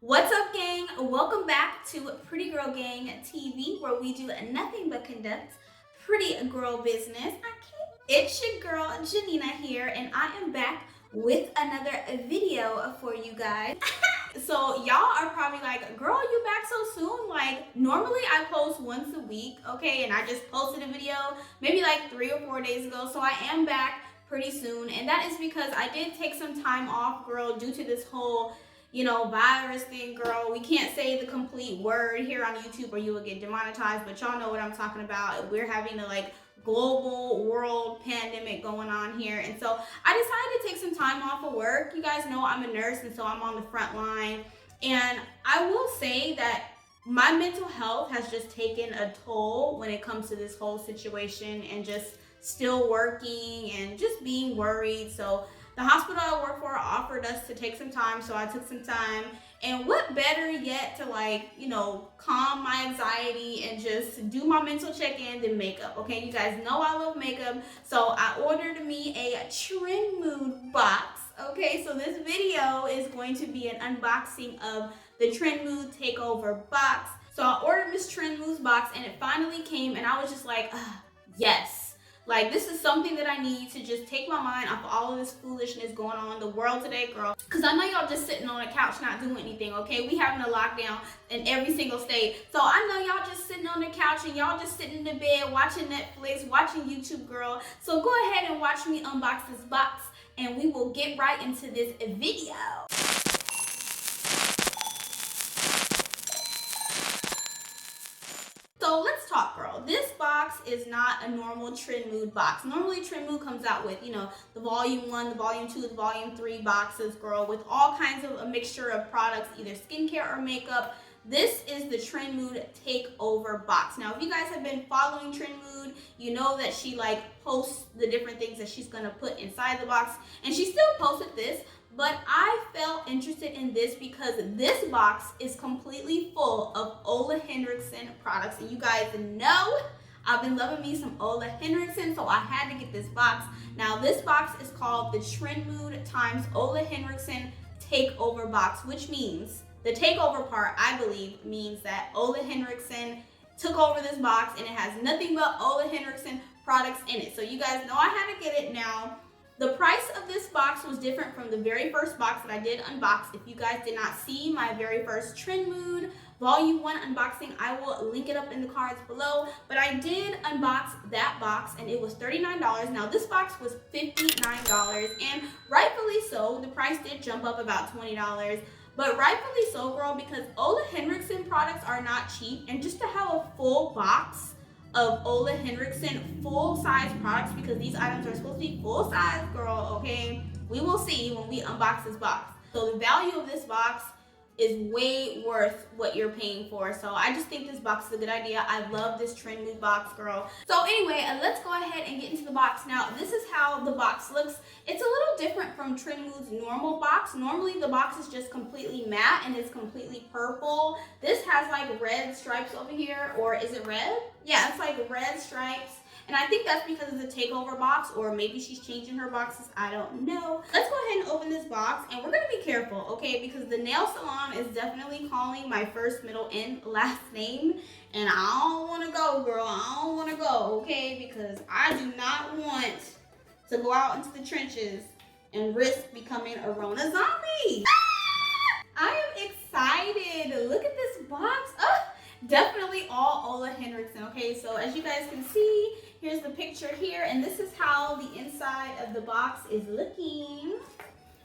What's up, gang? Welcome back to Pretty Girl Gang TV, where we do nothing but conduct pretty girl business. It's your girl Janina here, and I am back with another video for you guys. So y'all are probably like, girl, you back so soon? Like, normally I post once a week, okay? And I just posted a video maybe like 3 or 4 days ago. So I am back pretty soon. And that is because I did take some time off, girl, due to this whole virus thing, girl. We can't say the complete word here on YouTube or you will get demonetized, but y'all know what I'm talking about. We're having a global world pandemic going on here, and so I decided to take some time off of work. You guys know I'm a nurse, and so I'm on the front line, and I will say that my mental health has just taken a toll when it comes to this whole situation and just still working and just being worried. So the hospital I work for offered us to take some time, so I took some time. And what better yet to calm my anxiety and just do my mental check-in than makeup, okay? You guys know I love makeup, so I ordered me a Trendmood box, okay? So this video is going to be an unboxing of the Trendmood Takeover box. So I ordered Miss Trendmood's box, and it finally came, and I was just like, yes. Like, this is something that I need to just take my mind off of all of this foolishness going on in the world today, girl. Because I know y'all just sitting on a couch not doing anything, okay? We having a lockdown in every single state. So I know y'all just sitting on the couch and y'all just sitting in the bed watching Netflix, watching YouTube, girl. So go ahead and watch me unbox this box and we will get right into this video. So let's talk, girl. This box is not a normal Trendmood box. Normally Trendmood comes out with, the volume 1, the volume 2, the volume 3 boxes, girl, with all kinds of a mixture of products, either skincare or makeup. This is the Trendmood Takeover box. Now, if you guys have been following Trendmood, you know that she posts the different things that she's gonna put inside the box, and she still posted this. But I felt interested in this because this box is completely full of Ole Henriksen products. And you guys know I've been loving me some Ole Henriksen, so I had to get this box. Now, this box is called the Trendmood times Ole Henriksen Takeover box, which means the takeover part, I believe, means that Ole Henriksen took over this box and it has nothing but Ole Henriksen products in it. So you guys know I had to get it now. The price of this box was different from the very first box that I did unbox. If you guys did not see my very first Trendmood Volume 1 unboxing, I will link it up in the cards below. But I did unbox that box and it was $39. Now this box was $59, and rightfully so. The price did jump up about $20. But rightfully so, girl, because Ole Henriksen products are not cheap, and just to have a full box of Ole Henriksen full-size products, because these items are supposed to be full-size, girl, okay? We will see when we unbox this box. So the value of this box is way worth what you're paying for. So I just think this box is a good idea. I love this Trendmood box, girl. So anyway, let's go ahead and get into the box. Now, this is how the box looks. It's a little different from Trendmood's normal box. Normally, the box is just completely matte and it's completely purple. This has red stripes over here, or is it red? Yeah, it's red stripes. And I think that's because of the takeover box, or maybe she's changing her boxes. I don't know. Let's go ahead and open this box, and we're gonna be careful, okay? Because the nail salon is definitely calling my first, middle, and last name, and I don't wanna go, girl. I don't wanna go, okay? Because I do not want to go out into the trenches and risk becoming a Rona zombie. I am excited. Look at this box. Definitely all Ole Henriksen, okay? So as you guys can see, here's the picture here, and this is how the inside of the box is looking.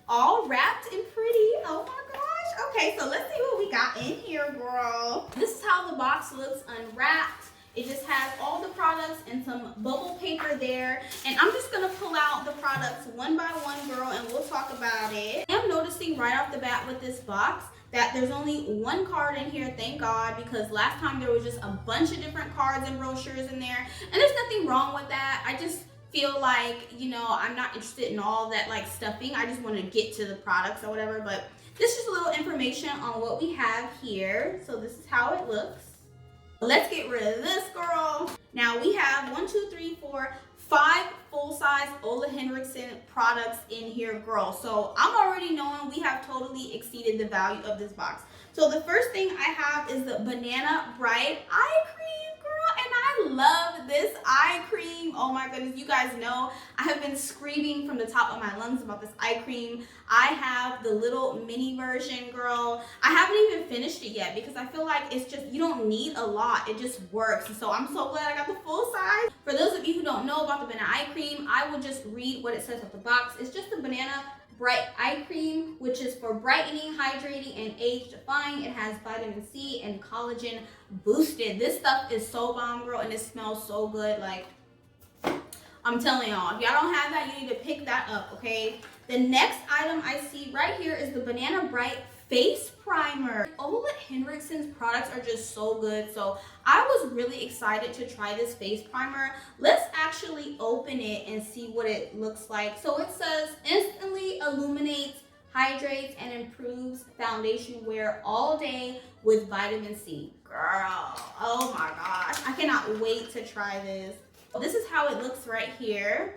All wrapped and pretty. Oh my gosh. Okay, so let's see what we got in here, girl. This is how the box looks unwrapped. It just has all the products and some bubble paper there. And I'm just gonna pull out the products one by one, girl, and we'll talk about it. I'm noticing right off the bat with this box that there's only one card in here, thank God, because last time there was just a bunch of different cards and brochures in there. And there's nothing wrong with that. I just feel like, I'm not interested in all that stuffing. I just want to get to the products or whatever. But this is a little information on what we have here. So this is how it looks. Let's get rid of this, girl. Now we have 1, 2, 3, 4, 5 full-size Ole Henriksen products in here, girl. So I'm already knowing we have totally exceeded the value of this box. So the first thing I have is the Banana Bright Eye Cream, girl, and I love this eye cream. Oh my goodness, you guys know I have been screaming from the top of my lungs about this eye cream. I have the little mini version, girl. I haven't even finished it yet because I feel like it's just, you don't need a lot, it just works. And so I'm so glad I got the full size. For those of you who don't know about the Banana Eye Cream, I will just read what it says on the box. It's just the Banana Bright Eye Cream, which is for brightening, hydrating, and age defying. It has vitamin C and collagen boosted. This stuff is so bomb, girl, and it smells so good. Like, I'm telling y'all, if y'all don't have that, you need to pick that up, okay? The next item I see right here is the Banana Bright Face Primer. Ole Henriksen's products are just so good, so I was really excited to try this face primer. Let's actually open it and see what it looks like. So it says, instantly illuminates, hydrates, and improves foundation wear all day with vitamin C. Girl, oh my gosh, I cannot wait to try this. This is how it looks right here.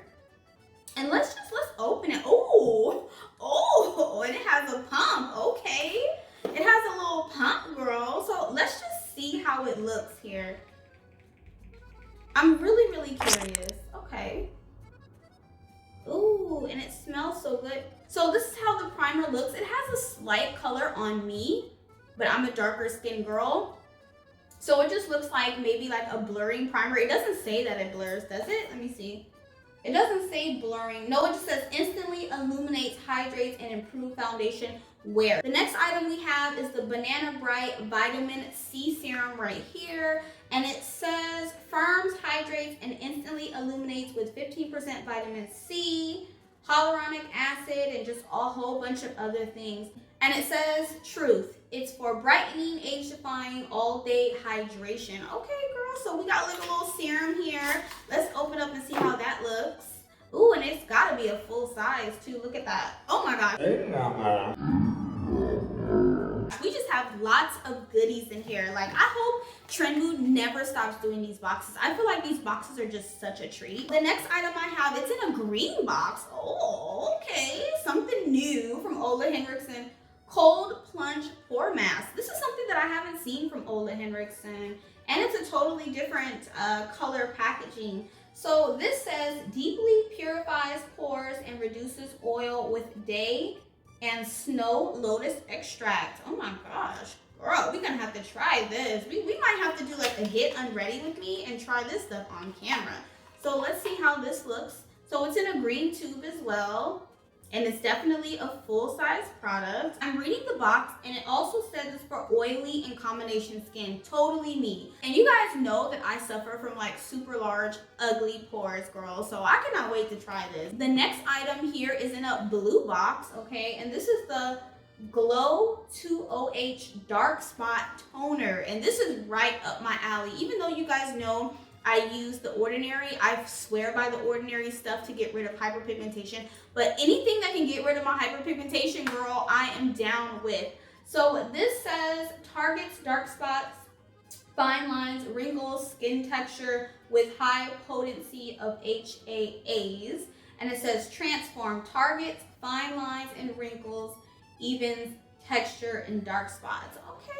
And let's open it. Oh, and it has a pump. Okay, it has a little pump, girl. So let's just see how it looks here. I'm really curious. Okay. Ooh, and it smells so good. So this is how the primer looks. It has a slight color on me, but I'm a darker skinned girl. So it just looks like maybe like a blurring primer. It doesn't say that it blurs, does it? Let me see. It doesn't say blurring. No, it just says instantly illuminates, hydrates, and improve foundation wear. The next item we have is the Banana Bright Vitamin C Serum right here. And it says firms, hydrates, and instantly illuminates with 15% vitamin C, hyaluronic acid, and just a whole bunch of other things. And it says truth. It's for brightening, age defying, all day hydration. Okay, girl, so we got like a little serum here. Let's open up and see how that looks. Ooh, and it's gotta be a full size too. Look at that. Oh my gosh. We just have lots of goodies in here. Like, I hope Trendmood never stops doing these boxes. I feel like these boxes are just such a treat. The next item I have, it's in a green box. Oh, okay. Something new from Ole Henriksen. Cold Plunge Pore Mask. This is something that I haven't seen from Ole Henriksen. And it's a totally different color packaging. So this says deeply purifies pores and reduces oil with day and snow lotus extract. Oh my gosh, girl, we're gonna have to try this. We might have to do like a get unready with me and try this stuff on camera. So let's see how this looks. So it's in a green tube as well. And it's definitely a full-size product. I'm reading the box, and it also says it's for oily and combination skin. Totally me. And you guys know that I suffer from like super large, ugly pores, girl. So I cannot wait to try this. The next item here is in a blue box, okay? And this is the Glow 2OH Dark Spot Toner. And this is right up my alley. Even though you guys know I use The Ordinary. I swear by The Ordinary stuff to get rid of hyperpigmentation. But anything that can get rid of my hyperpigmentation, girl, I am down with. So this says targets dark spots, fine lines, wrinkles, skin texture with high potency of HAAs. And it says transform targets, fine lines and wrinkles, evens texture and dark spots. Okay.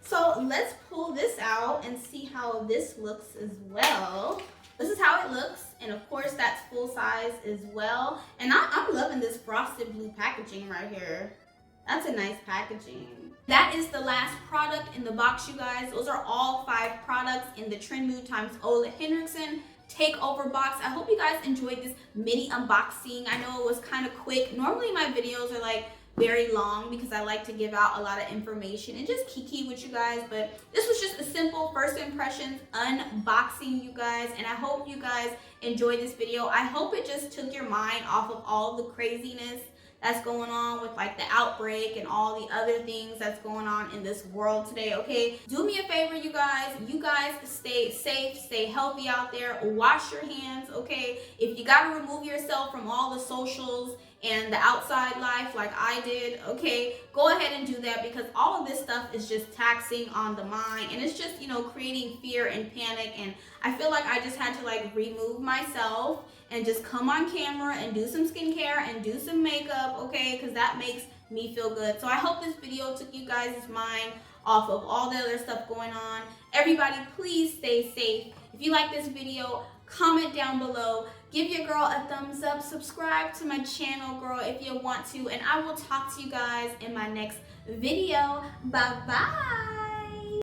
So let's pull this out and see how this looks as well. This is how it looks, and of course that's full size as well. And I'm loving this frosted blue packaging right here. That's a nice packaging. That is the last product in the box, you guys. Those are all 5 products in the Trendmood times Ole Henriksen Takeover box. I hope you guys enjoyed this mini unboxing. I know it was kind of quick. Normally my videos are like very long because I like to give out a lot of information and just kiki with you guys, but this was just a simple first impressions unboxing, you guys, and I hope you guys enjoyed this video. I hope it just took your mind off of all the craziness that's going on with like the outbreak and all the other things that's going on in this world today. Okay, do me a favor, you guys stay safe, stay healthy out there, wash your hands. Okay, if you got to remove yourself from all the socials and the outside life like I did, okay, go ahead and do that, because all of this stuff is just taxing on the mind, and it's just, you know, creating fear and panic. And I feel like I just had to like remove myself and just come on camera and do some skincare and do some makeup, okay, because that makes me feel good. So I hope this video took you guys' mind off of all the other stuff going on. Everybody, please stay safe. If you like this video, comment down below. Give your girl a thumbs up. Subscribe to my channel, girl, if you want to. And I will talk to you guys in my next video. Bye-bye.